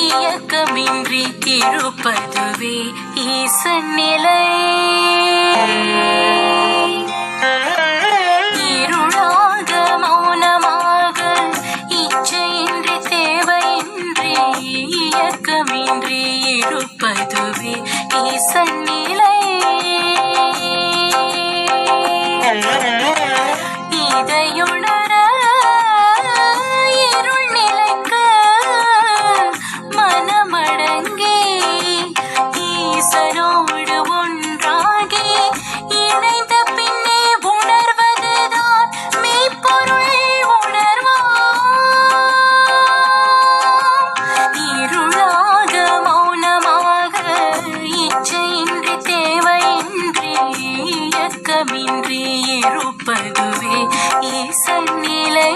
இயக்கமின்றி இருப்பதுவே ஈசன் நிலை. இருளாக மௌனமாக இச்சையின்றி தேவையின்றி இயக்கமின்றி இருப்பதுவே ஈசன் நிலை. இதையுணர இருள் நிலைக்க மனமடங்கி ஈசனோடு ஒன்றாகி இணைந்த பின்னே உணர்வதுதான் மெய்ப்பொருள் உணர்வாம். இருளாக மௌனமாக இச்சையின்றி தேவையின்றி இயக்கமின்றி இருப்பதுவே ஈசன் நிலை.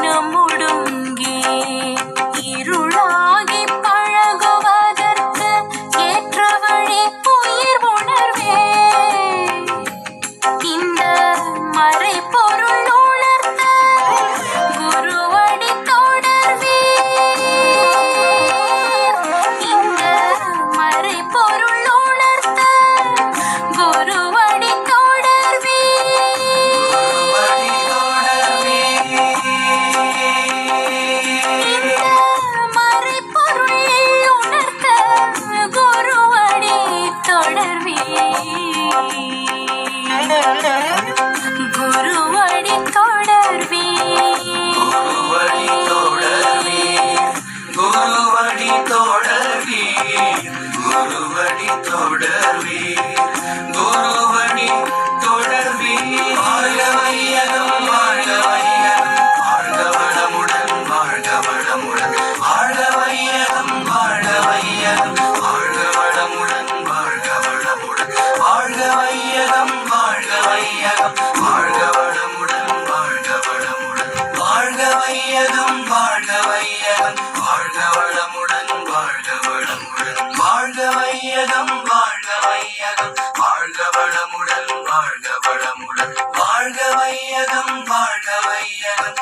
மனமுடுங்கி இருளாகி பழகுவதற்கு ஏற்ற வழி உயிர் உணர்வே. இந்த மறைபொருள் உணர்த்த குருவடி தொடர்வே. இந்த மறைபொருள் உணர்த்த குருவடி தொடர்வே. குருவடி தொடர்வே. குருவடி தொடர்வே. குருவடி தொடர்வே. குருவடி தொடர்வே. வாழ்க வையகம் வாழ்க வையகம் வாழ்க வளமுடன் வாழ்க வளமுடன் வாழ்க வையகம் வாழ்க வையகம் வாழ்க வளமுடன் வாழ்க வளமுடன் வாழ்க வையகம் வாழ்க வையகம் வாழ்க வளமுடன் வாழ்க வளமுடன் வாழ்க வையகம் வாழ்க வையகம் வாழ்க வளமுடன் வாழ்க வளமுடன் வாழ்க வையகம் வாழ்க வையகம் வாழ்க வளமுடன் வாழ்க வளமுடன் வாழ்க வையகம் வாழ்க வையகம்